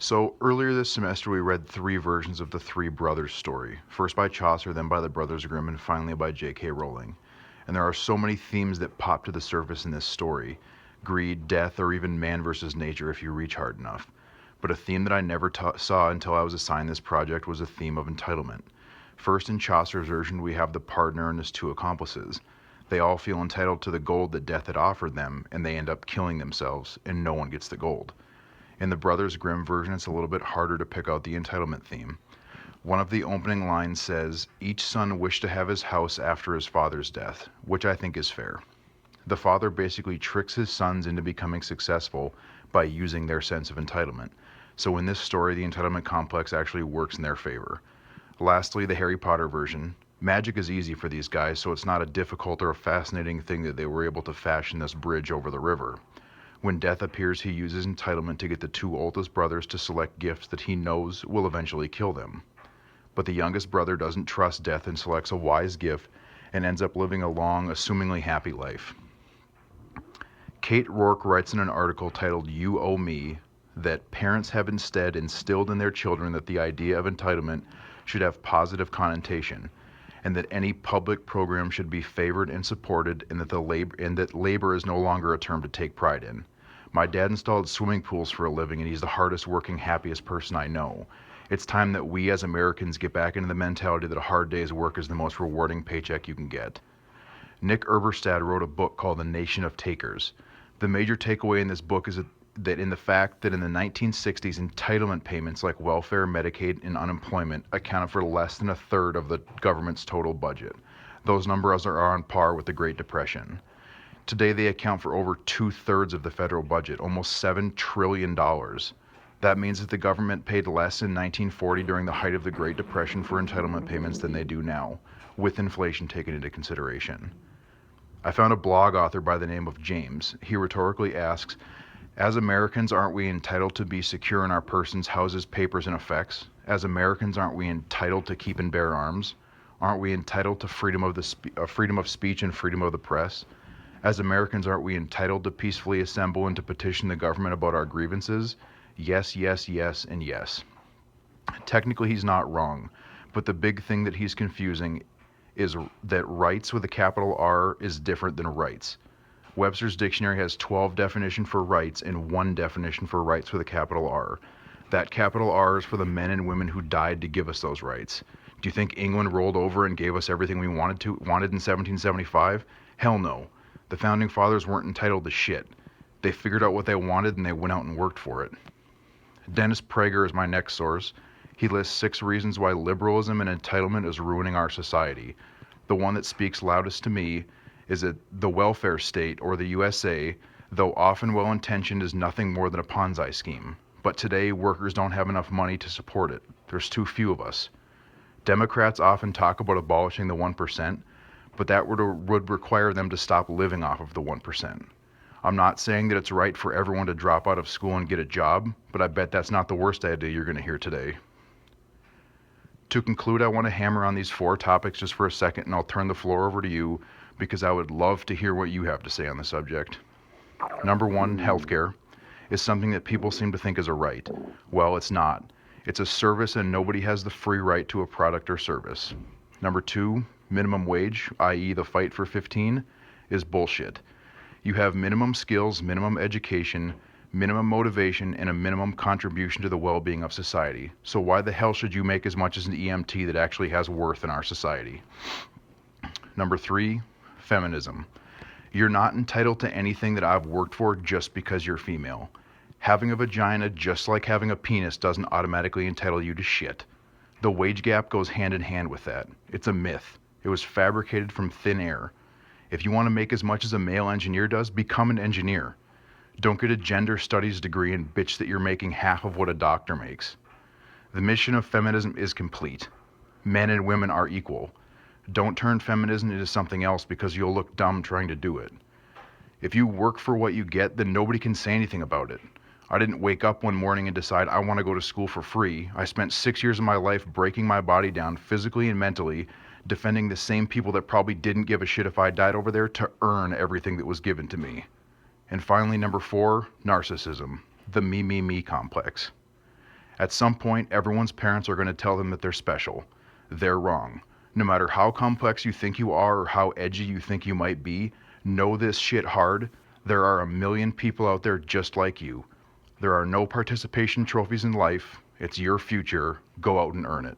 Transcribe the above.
So, earlier this semester, we read three versions of the Three Brothers story. First by Chaucer, then by the Brothers Grimm, and finally by J.K. Rowling. And there are so many themes that pop to the surface in this story: greed, death, or even man versus nature if you reach hard enough. But a theme that I never saw until I was assigned this project was a theme of entitlement. First, in Chaucer's version, we have the partner and his two accomplices. They all feel entitled to the gold that death had offered them, and they end up killing themselves, and no one gets the gold. In the Brothers Grimm version, it's a little bit harder to pick out the entitlement theme. One of the opening lines says, "Each son wished to have his house after his father's death," which I think is fair. The father basically tricks his sons into becoming successful by using their sense of entitlement. So in this story, the entitlement complex actually works in their favor. Lastly, the Harry Potter version. Magic is easy for these guys, so it's not a difficult or a fascinating thing that they were able to fashion this bridge over the river. When death appears, he uses entitlement to get the two oldest brothers to select gifts that he knows will eventually kill them. But the youngest brother doesn't trust death and selects a wise gift and ends up living a long, assumingly happy life. Kate Rourke writes in an article titled "You Owe Me" that parents have instead instilled in their children that the idea of entitlement should have positive connotation, and that any public program should be favored and supported, and that labor is no longer a term to take pride in. My dad installed swimming pools for a living, and he's the hardest working, happiest person I know. It's time that we as Americans get back into the mentality that a hard day's work is the most rewarding paycheck you can get. Nick Eberstad wrote a book called The Nation of Takers. The major takeaway in this book is that in the fact that in the 1960s, entitlement payments like welfare, Medicaid, and unemployment accounted for less than a third of the government's total budget. Those numbers are on par with the Great Depression. Today, they account for over 2/3 of the federal budget, almost $7 trillion. That means that the government paid less in 1940 during the height of the Great Depression for entitlement payments than they do now, with inflation taken into consideration. I found a blog author by the name of James. He rhetorically asks, "As Americans, aren't we entitled to be secure in our persons, houses, papers, and effects? As Americans, aren't we entitled to keep and bear arms? Aren't we entitled to freedom of speech and freedom of the press? As Americans, aren't we entitled to peacefully assemble and to petition the government about our grievances? Yes, yes, yes, and yes." Technically, he's not wrong, but the big thing that he's confusing is that rights with a capital R is different than rights. Webster's dictionary has 12 definitions for rights and one definition for rights with a capital R. That capital R is for the men and women who died to give us those rights. Do you think England rolled over and gave us everything we wanted in 1775? Hell no. The founding fathers weren't entitled to shit. They figured out what they wanted and they went out and worked for it. Dennis Prager is my next source. He lists 6 reasons why liberalism and entitlement is ruining our society. The one that speaks loudest to me is that the welfare state, or the USA, though often well-intentioned, is nothing more than a Ponzi scheme. But today, workers don't have enough money to support it. There's too few of us. Democrats often talk about abolishing the 1%, but that would require them to stop living off of the 1%. I'm not saying that it's right for everyone to drop out of school and get a job, but I bet that's not the worst idea you're going to hear today. To conclude, I want to hammer on these 4 topics just for a second, and I'll turn the floor over to you because I would love to hear what you have to say on the subject. Number 1, healthcare is something that people seem to think is a right. Well, it's not. It's a service, and nobody has the free right to a product or service. Number 2, minimum wage, i.e. the fight for 15, is bullshit. You have minimum skills, minimum education, minimum motivation, and a minimum contribution to the well-being of society. So why the hell should you make as much as an EMT that actually has worth in our society? Number 3, feminism. You're not entitled to anything that I've worked for just because you're female. Having a vagina, just like having a penis, doesn't automatically entitle you to shit. The wage gap goes hand in hand with that. It's a myth. It was fabricated from thin air. If you want to make as much as a male engineer does, become an engineer. Don't get a gender studies degree and bitch that you're making half of what a doctor makes. The mission of feminism is complete. Men and women are equal. Don't turn feminism into something else because you'll look dumb trying to do it. If you work for what you get, then nobody can say anything about it. I didn't wake up one morning and decide I want to go to school for free. I spent 6 years of my life breaking my body down physically and mentally, defending the same people that probably didn't give a shit if I died over there to earn everything that was given to me. And finally, number 4, narcissism, the me complex. At some point, everyone's parents are going to tell them that they're special. They're wrong. No matter how complex you think you are or how edgy you think you might be, know this shit hard. There are a million people out there just like you. There are no participation trophies in life. It's your future. Go out and earn it.